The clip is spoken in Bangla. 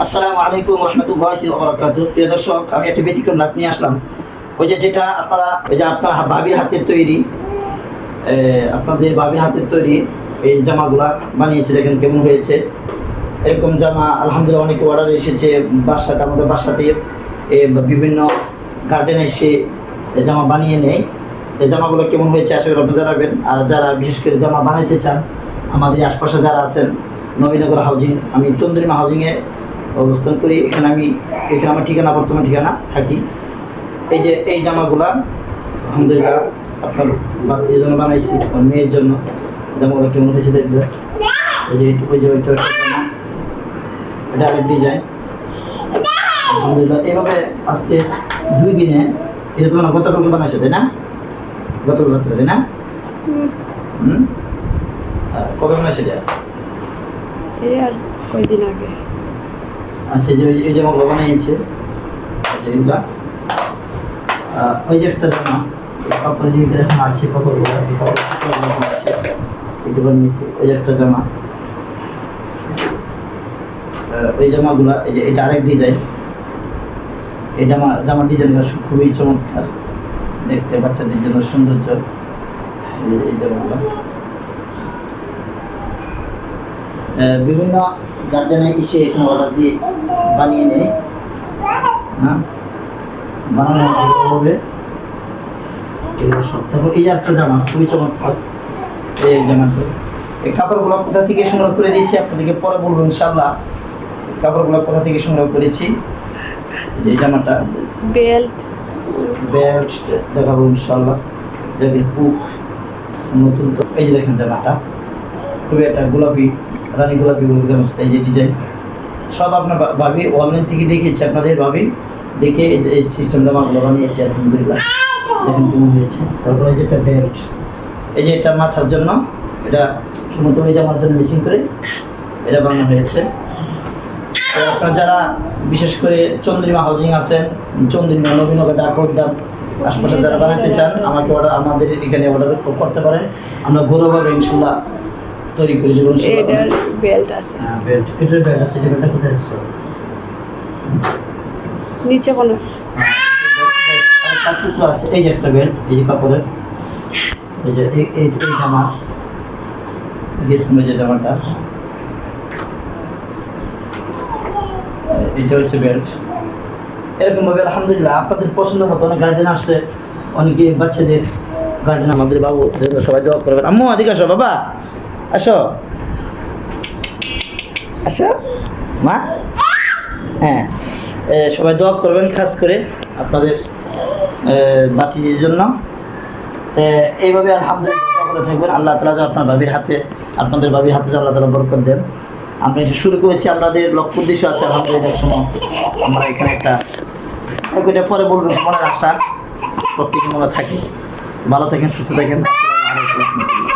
আসসালামু আলাইকুম রহমতুল্লাহি ওয়া বারাকাতুহু। প্রিয় দর্শক, আমি একটা ব্যতিক্রম নাট নিয়ে আসলাম। ওই যে যেটা আপনারা ওই যে আপনার ভাবির হাতের তৈরি, আপনাদের ভাবির হাতের তৈরি এই জামাগুলা বানিয়েছে, দেখেন কেমন হয়েছে। এরকম জামা আলহামদুলিল্লাহ অনেক অর্ডার এসেছে বাসাতে, আমাদের বাসাতে বিভিন্ন গার্ডেনে এসে জামা বানিয়ে নেয়। এই জামাগুলো কেমন হয়েছে আশা করি আপনি জানাবেন। আর যারা বিশেষ করে জামা বানাইতে চান, আমাদের আশপাশে যারা আছেন, নবীনগর হাউজিং, আমি চন্দ্রিমা হাউজিংয়ে অবস্থান করি। এখানে আমার ঠিকানা, বর্তমান ঠিকানা থাকি। এই যে এই জামাগুলা আলহামদুলিল্লাহ আপনার বাচ্চার জন্য বানাইছি, আমার মেয়ের জন্য। জামাগুলো কেমন হয়েছে দেখবে। এই যে ওই যে ওইটা জামা, এটা আরেক ডিজাইন। আলহামদুলিল্লাহ এইভাবে আজকে 2 দিনে এটা তোমার গতকালকে বানাইছো তাই না? গতকাল তাই না? কবে বানাইছো এটা? এই আর কয়দিন আগে। আচ্ছা, যে এই জামাগুলো বানিয়েছে এইগুলা, ওই যে একটা জামা কাপড় যে এখন আছে, কাপড়গুলো আছে, এটা বানিয়েছে। ওই যে একটা জামা, ওই জামাগুলা, এই যে এটা আরেক ডিজাইন। এই জামার ডিজাইনগুলো খুবই চমৎকার দেখতে, বাচ্চাদের জন্য সৌন্দর্য। এই জামাগুলো বিভিন্ন গার্ডেনে এসে এখানে অর্ডার দিয়ে বানিয়ে নেয়। হ্যাঁ, বানানো হবে এগুলো সব। তারপর এই যে একটা জামা খুবই চমৎকার, এই জামাটা। এই কাপড়গুলো কোথা থেকে সংগ্রহ করে দিয়েছি আপনাদেরকে পরে বলবো ইনশাল্লাহ। কাপড়গুলো কোথা থেকে সংগ্রহ করেছি, এই জামাটা বেল্ট দেখাবো ইনশাল্লাহ। যাদের বুক নতুন, তো এই যে দেখেন জামাটা খুবই একটা গোলাপি, রানী গোলাপি এই যে ডিজাইন। সব আপনার ভাবি অনলাইন থেকে দেখিয়েছি, আপনাদের ভাবি দেখে এই সিস্টেম জামাগুলো বানিয়েছে আলহামদুলিল্লাহ। দেখেন কেমন হয়েছে। তারপরে এই যে একটা বেল্ট, এই যে এটা মাথার জন্য, এটা সমস্ত ওই জামার জন্য মিসিং করে এটা বানানো হয়েছে। আপনারা যারা বিশেষ করে চন্দ্রিমা হাউজিং আছেন, চন্দ্রিমা নবীনগর ডাক উদ্যান আশপাশে যারা বানাতে চান, আমাকে আমাদের এখানে অর্ডার করতে পারেন। আমরা গৌরবভাবে ইনশাল্লাহ তৈরি করে দেবো। বেল্ট আছে, হ্যাঁ বেল্ট, এটার বেল্ট আছে। এটা বেল্টটা কোথায় আছে? নিচে কোনো কাপড় আছে। এই যে একটা বেল্ট, এই যে কাপড়ের, এই যে এই জামা, যে জামাটা, এটা হচ্ছে বেল্ট। এরকম ভাবে আলহামদুলিল্লাহ আপনাদের পছন্দ মতো অনেক গার্ডেন আসছে, অনেকে বাচ্চাদের গার্ডেন। আমাদের বাবু সবাই দোয়া করবেন। আম্মু এদিকে আসো, বাবা আসো, আসো মা। হ্যাঁ, সবাই দোয়া করবেন খাস করে আপনাদের বাতিজির জন্য। এইভাবে আলহামদুলিল্লাহ করে থাকবেন। আল্লাহ তাআলা যে আপনার ভাবির হাতে, আপনাদের ভাবির হাতে আল্লাহ তাআলা বরকত দেন। আমরা এটা শুরু করেছি, আমাদের লক্ষ্য উদ্দেশ্য আছে আলহামদুলিল্লাহ। এক সময় আমরা এখানে একটা পরে বলবেন, মনের আশা প্রত্যেকে মনে থাকি। ভালো থাকেন, সুস্থ থাকেন। আসসালামু আলাইকুম।